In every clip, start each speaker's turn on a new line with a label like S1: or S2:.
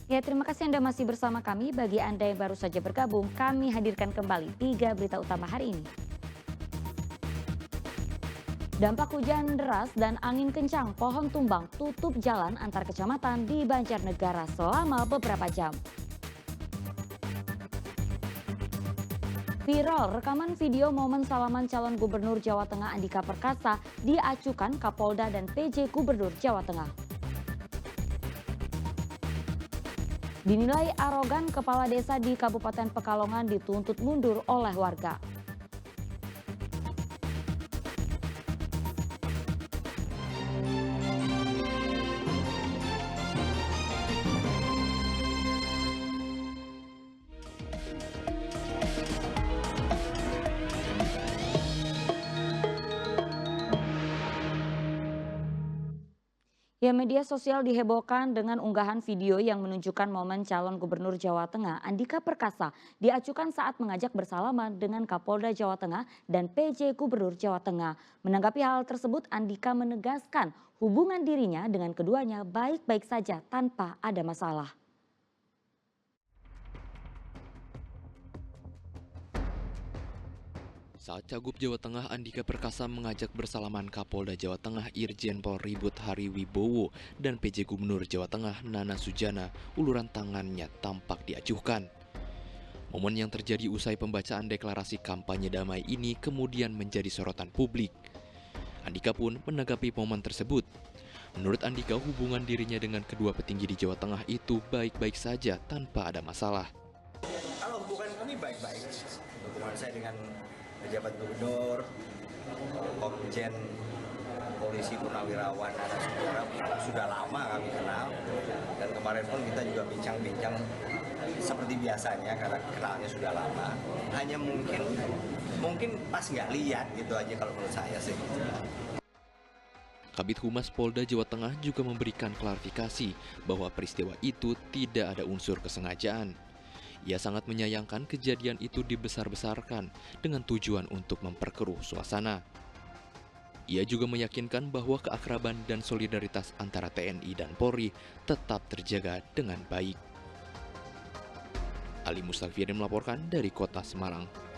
S1: Ya, terima kasih Anda masih bersama kami. Bagi Anda yang baru saja bergabung, kami hadirkan kembali 3 berita utama hari ini. Dampak hujan deras dan angin kencang, pohon tumbang tutup jalan antar kecamatan di Banjarnegara selama beberapa jam. Viral rekaman video momen salaman calon gubernur Jawa Tengah Andika Perkasa diacukan Kapolda dan PJ Gubernur Jawa Tengah. Dinilai arogan, kepala desa di Kabupaten Pekalongan dituntut mundur oleh warga. Ya, media sosial dihebohkan dengan unggahan video yang menunjukkan momen calon gubernur Jawa Tengah Andika Perkasa diacukan saat mengajak bersalaman dengan Kapolda Jawa Tengah dan PJ Gubernur Jawa Tengah. Menanggapi hal tersebut, Andika menegaskan hubungan dirinya dengan keduanya baik-baik saja tanpa ada masalah.
S2: Saat Cagup Jawa Tengah Andika Perkasa mengajak bersalaman Kapolda Jawa Tengah Irjen Polri Buthari Wibowo dan PJ Gubernur Jawa Tengah Nana Sujana, uluran tangannya tampak diacuhkan. Momen yang terjadi usai pembacaan deklarasi kampanye damai ini kemudian menjadi sorotan publik. Andika pun menanggapi momen tersebut. Menurut Andika, hubungan dirinya dengan kedua petinggi di Jawa Tengah itu baik-baik saja tanpa ada masalah.
S3: Kalau hubungan kami baik-baik, hubungan saya dengan pejabat gubernur, komjen polisi purnawirawan Nana Sujana sudah lama kami kenal, dan kemarin pun kita juga bincang-bincang seperti biasanya karena kenalnya sudah lama. Hanya mungkin pas nggak lihat gitu aja kalau menurut saya sih.
S2: Kabid Humas Polda Jawa Tengah juga memberikan klarifikasi bahwa peristiwa itu tidak ada unsur kesengajaan. Ia sangat menyayangkan kejadian itu dibesar-besarkan dengan tujuan untuk memperkeruh suasana. Ia juga meyakinkan bahwa keakraban dan solidaritas antara TNI dan Polri tetap terjaga dengan baik. Ali Mustafirin melaporkan dari Kota Semarang.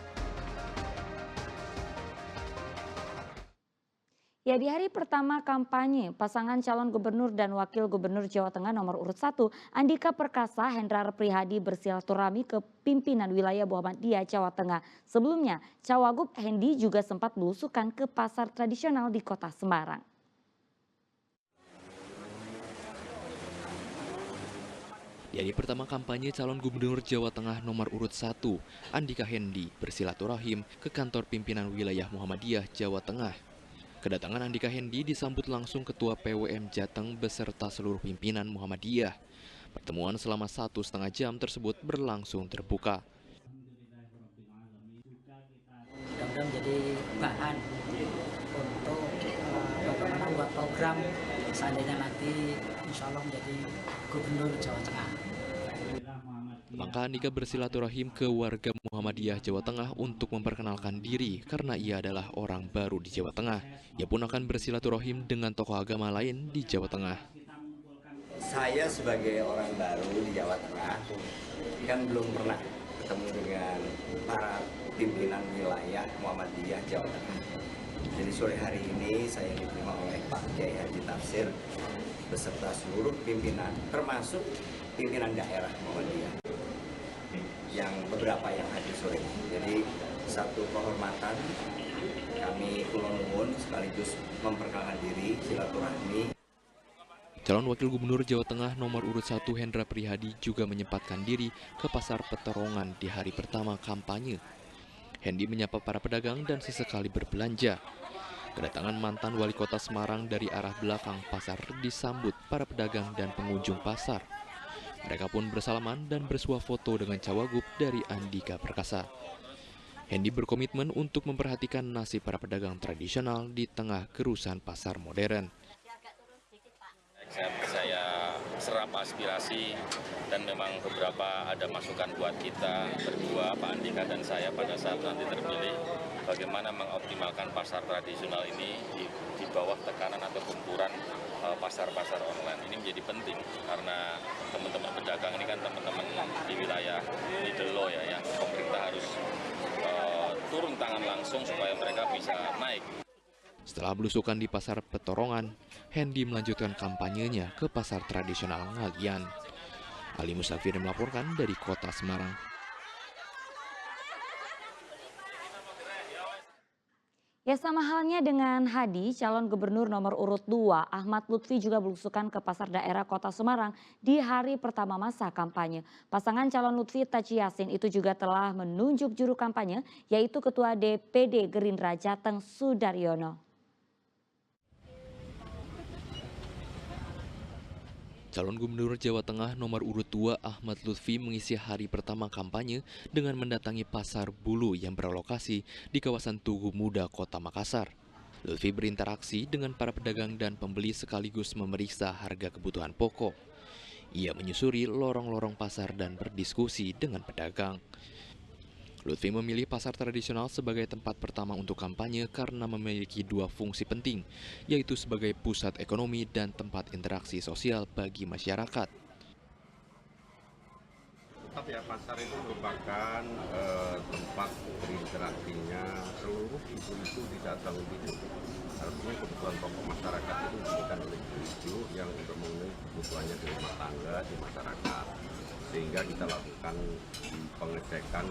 S1: Ya, di hari pertama kampanye, pasangan calon gubernur dan wakil gubernur Jawa Tengah nomor urut 1, Andika Perkasa Hendrar Prihadi bersilaturahmi ke pimpinan wilayah Muhammadiyah Jawa Tengah. Sebelumnya, Cawagup Hendi juga sempat belusukan ke pasar tradisional di Kota Semarang.
S2: Di hari pertama kampanye calon gubernur Jawa Tengah nomor urut 1, Andika Hendi bersilaturahim ke kantor pimpinan wilayah Muhammadiyah Jawa Tengah. Kedatangan Andika Hendi disambut langsung Ketua PWM Jateng beserta seluruh pimpinan Muhammadiyah. Pertemuan selama 1,5 jam tersebut berlangsung terbuka.
S4: Mudah-mudahan menjadi bahan untuk bagaimana buat program seandainya nanti insya Allah menjadi gubernur Jawa Tengah.
S2: Maka Andika bersilaturahim ke warga Muhammadiyah Jawa Tengah untuk memperkenalkan diri karena ia adalah orang baru di Jawa Tengah. Ia pun akan bersilaturahim dengan tokoh agama lain di Jawa Tengah.
S3: Saya sebagai orang baru di Jawa Tengah kan belum pernah ketemu dengan para pimpinan wilayah Muhammadiyah Jawa Tengah. Jadi sore hari ini saya diterima oleh Pak Kiai Haji Tafsir beserta seluruh pimpinan, termasuk pimpinan daerah Muhammadiyah yang beberapa yang hadir sore ini. Jadi satu kehormatan kami kula nuwun sekaligus memperkenalkan diri, silaturahmi.
S2: Calon Wakil Gubernur Jawa Tengah nomor urut 1 Hendra Prihadi juga menyempatkan diri ke Pasar Peterongan di hari pertama kampanye. Hendi menyapa para pedagang dan sesekali berbelanja. Kedatangan mantan wali kota Semarang dari arah belakang pasar disambut para pedagang dan pengunjung pasar. Mereka pun bersalaman dan bersuah foto dengan Cawagup dari Andika Perkasa. Hendi berkomitmen untuk memperhatikan nasib para pedagang tradisional di tengah kerusuhan pasar modern.
S5: Saya serap aspirasi dan memang beberapa ada masukan buat kita berdua, Pak Andika dan saya pada saat nanti terpilih, bagaimana mengoptimalkan pasar tradisional ini di bawah tekanan atau gempuran pasar-pasar online ini menjadi penting karena teman-teman pedagang ini kan teman-teman di wilayah Midelo ya, yang pemerintah harus turun tangan langsung supaya mereka bisa naik.
S2: Setelah belusukan di pasar Petorongan, Hendy melanjutkan kampanyenya ke pasar tradisional Ngalian. Ali Musafir melaporkan dari Kota Semarang.
S1: Ya, sama halnya dengan Hadi, calon gubernur nomor urut 2, Ahmad Lutfi juga belusukan ke pasar daerah Kota Semarang di hari pertama masa kampanye. Pasangan calon Lutfi Taji Yassin itu juga telah menunjuk juru kampanye, yaitu Ketua DPD Gerindra Jateng Sudaryono.
S2: Calon Gubernur Jawa Tengah nomor urut 2 Ahmad Lutfi mengisi hari pertama kampanye dengan mendatangi Pasar Bulu yang berlokasi di kawasan Tugu Muda, Kota Makassar. Lutfi berinteraksi dengan para pedagang dan pembeli sekaligus memeriksa harga kebutuhan pokok. Ia menyusuri lorong-lorong pasar dan berdiskusi dengan pedagang. Lutfi memilih pasar tradisional sebagai tempat pertama untuk kampanye karena memiliki dua fungsi penting, yaitu sebagai pusat ekonomi dan tempat interaksi sosial bagi masyarakat.
S6: Tetap ya, pasar itu merupakan tempat berinteraksinya seluruh ibu-ibu di Jateng itu. Artinya kebutuhan pokok masyarakat itu diberikan oleh ibu-ibu yang untuk memenuhi kebutuhannya di rumah tangga, di masyarakat. Sehingga kita lakukan pengecekan,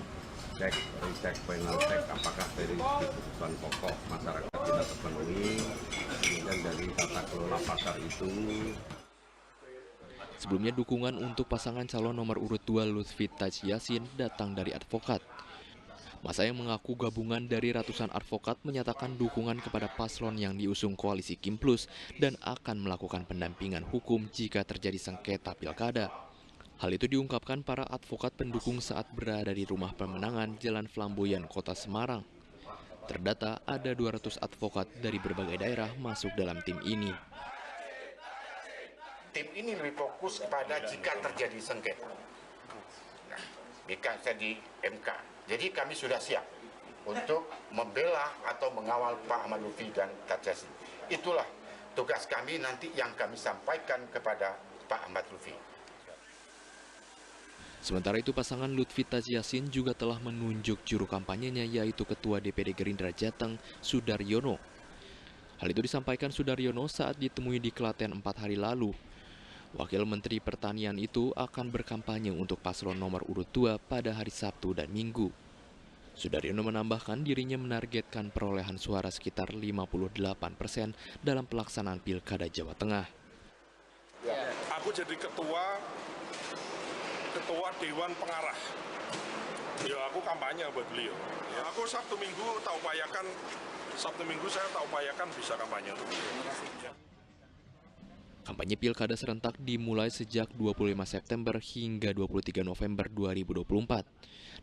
S6: recheck, final check apakah dari kebutuhan pokok masyarakat kita terpenuhi, kemudian dari tata kelola pasar itu.
S2: Sebelumnya dukungan untuk pasangan calon nomor urut 2 Lutfi Taji Yassin datang dari advokat. Masa yang mengaku gabungan dari ratusan advokat menyatakan dukungan kepada paslon yang diusung koalisi Kim Plus dan akan melakukan pendampingan hukum jika terjadi sengketa pilkada. Hal itu diungkapkan para advokat pendukung saat berada di rumah pemenangan Jalan Flamboyan, Kota Semarang. Terdata ada 200 advokat dari berbagai daerah masuk dalam tim ini.
S7: Tim ini lebih fokus kepada jika terjadi sengketa. Nah, jika di MK. Jadi kami sudah siap untuk membela atau mengawal Pak Ahmad Lutfi dan Taji Yassin. Itulah tugas kami nanti yang kami sampaikan kepada Pak Ahmad Lutfi.
S2: Sementara itu pasangan Lutfi Taji Yassin juga telah menunjuk juru kampanyenya yaitu Ketua DPD Gerindra Jateng Sudaryono. Hal itu disampaikan Sudaryono saat ditemui di Klaten 4 hari lalu. Wakil Menteri Pertanian itu akan berkampanye untuk paslon nomor urut 2 pada hari Sabtu dan Minggu. Sudaryono menambahkan dirinya menargetkan perolehan suara sekitar 58% dalam pelaksanaan Pilkada Jawa Tengah.
S8: Aku jadi ketua Dewan Pengarah. Ya, aku kampanye buat beliau. Ya, aku Sabtu Minggu saya tak upayakan bisa kampanye.
S2: Kampanye Pilkada serentak dimulai sejak 25 September hingga 23 November 2024.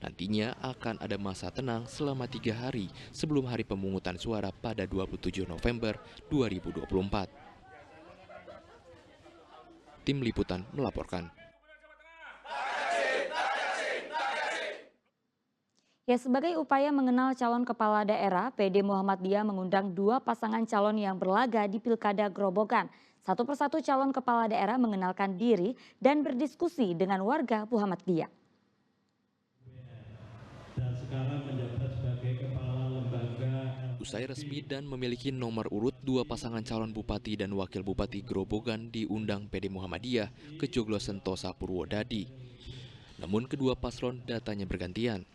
S2: Nantinya akan ada masa tenang selama 3 hari sebelum hari pemungutan suara pada 27 November 2024. Tim Liputan melaporkan.
S1: Ya, sebagai upaya mengenal calon kepala daerah, PD Muhammadiyah mengundang 2 pasangan calon yang berlaga di Pilkada Grobogan. Satu persatu calon kepala daerah mengenalkan diri dan berdiskusi dengan warga Muhammadiyah.
S9: Dan sekarang menjabat sebagai kepala lembaga.
S2: Usai resmi dan memiliki nomor urut, 2 pasangan calon bupati dan wakil bupati Grobogan diundang PD Muhammadiyah ke Joglo Sentosa Purwodadi. Namun kedua paslon datanya bergantian.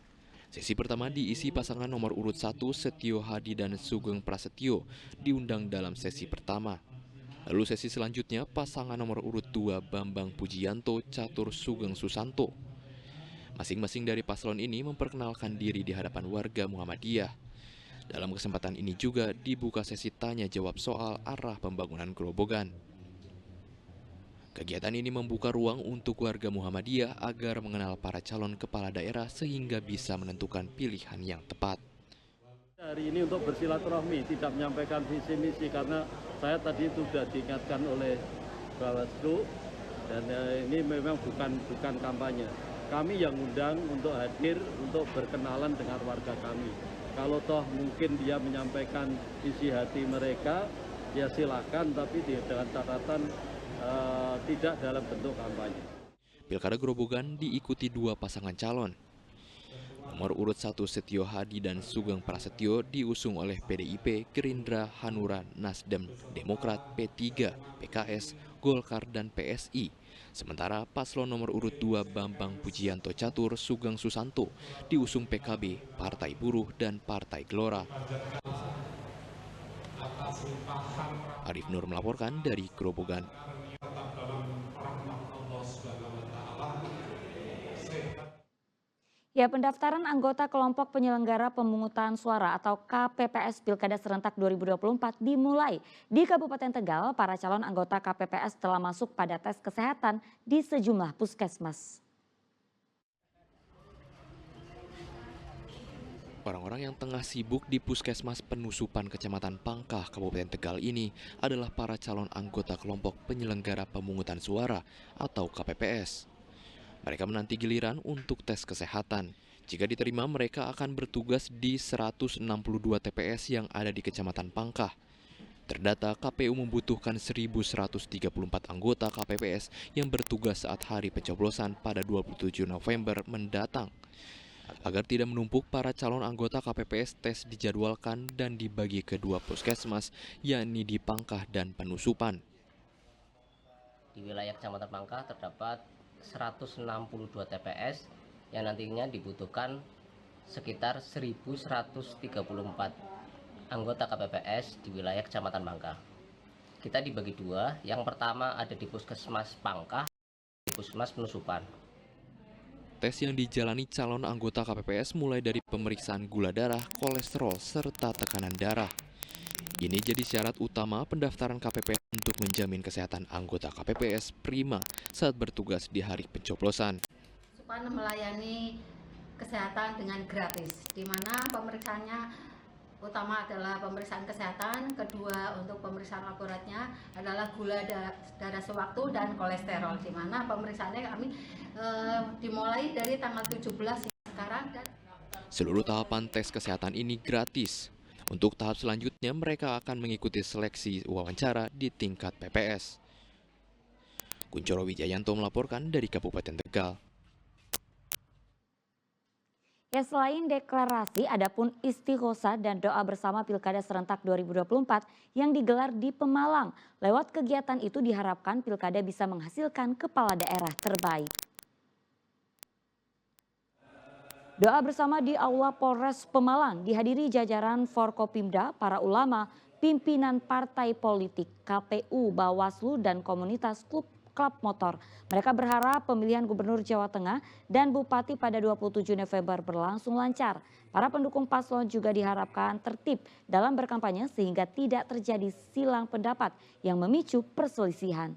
S2: Sesi pertama diisi pasangan nomor urut 1 Setio Hadi dan Sugeng Prasetyo diundang dalam sesi pertama. Lalu sesi selanjutnya pasangan nomor urut 2 Bambang Pujiyanto Catur Sugeng Susanto. Masing-masing dari paslon ini memperkenalkan diri di hadapan warga Muhammadiyah. Dalam kesempatan ini juga dibuka sesi tanya jawab soal arah pembangunan Grobogan. Kegiatan ini membuka ruang untuk warga Muhammadiyah agar mengenal para calon kepala daerah sehingga bisa menentukan pilihan yang tepat.
S9: Hari ini untuk bersilaturahmi, tidak menyampaikan visi misi karena saya tadi sudah diingatkan oleh Bawaslu dan ini memang bukan kampanye. Kami yang undang untuk hadir untuk berkenalan dengan warga kami. Kalau toh mungkin dia menyampaikan isi hati mereka, ya silakan, tapi dengan catatan tidak dalam bentuk kampanye.
S2: Pilkada Grobogan diikuti 2 pasangan calon. Nomor urut 1 Setio Hadi dan Sugeng Prasetyo diusung oleh PDIP, Gerindra, Hanura, Nasdem, Demokrat, P3, PKS, Golkar, dan PSI. Sementara paslon nomor urut 2 Bambang Pujianto Catur Sugeng Susanto diusung PKB, Partai Buruh, dan Partai Gelora. Arif Nur melaporkan dari Grobogan.
S1: Ya, pendaftaran anggota kelompok penyelenggara pemungutan suara atau KPPS Pilkada Serentak 2024 dimulai. Di Kabupaten Tegal, para calon anggota KPPS telah masuk pada tes kesehatan di sejumlah puskesmas.
S2: Orang-orang yang tengah sibuk di Puskesmas Penusupan Kecamatan Pangkah, Kabupaten Tegal ini adalah para calon anggota kelompok penyelenggara pemungutan suara atau KPPS. Mereka menanti giliran untuk tes kesehatan. Jika diterima, mereka akan bertugas di 162 TPS yang ada di Kecamatan Pangkah. Terdata KPU membutuhkan 1.134 anggota KPPS yang bertugas saat hari pencoblosan pada 27 November mendatang. Agar tidak menumpuk, para calon anggota KPPS tes dijadwalkan dan dibagi ke 2 puskesmas, yakni di Pangkah dan Penusupan.
S10: Di wilayah Kecamatan Pangkah terdapat 162 TPS yang nantinya dibutuhkan sekitar 1.134 anggota KPPS di wilayah Kecamatan Pangkah. Kita dibagi 2, yang pertama ada di Puskesmas Pangkah, di Puskesmas Penusupan.
S2: Tes yang dijalani calon anggota KPPS mulai dari pemeriksaan gula darah, kolesterol, serta tekanan darah. Ini jadi syarat utama pendaftaran KPPS untuk menjamin kesehatan anggota KPPS prima saat bertugas di hari pencoblosan.
S11: Supaya melayani kesehatan dengan gratis, di mana pemeriksaannya utama adalah pemeriksaan kesehatan, kedua untuk pemeriksaan laboratnya adalah gula darah sewaktu dan kolesterol, di mana pemeriksaannya kami dimulai dari tanggal 17 sekarang.
S2: Seluruh tahapan tes kesehatan ini gratis. Untuk tahap selanjutnya, mereka akan mengikuti seleksi wawancara di tingkat PPS. Kuncoro Wijayanto melaporkan dari Kabupaten Tegal.
S1: Ya, selain deklarasi, adapun istighosa dan doa bersama Pilkada Serentak 2024 yang digelar di Pemalang. Lewat kegiatan itu diharapkan Pilkada bisa menghasilkan kepala daerah terbaik. Doa bersama di Aula Polres Pemalang dihadiri jajaran Forkopimda, para ulama, pimpinan partai politik, KPU, Bawaslu, dan komunitas klub motor. Mereka berharap pemilihan Gubernur Jawa Tengah dan Bupati pada 27 November berlangsung lancar. Para pendukung paslon juga diharapkan tertib dalam berkampanye sehingga tidak terjadi silang pendapat yang memicu perselisihan.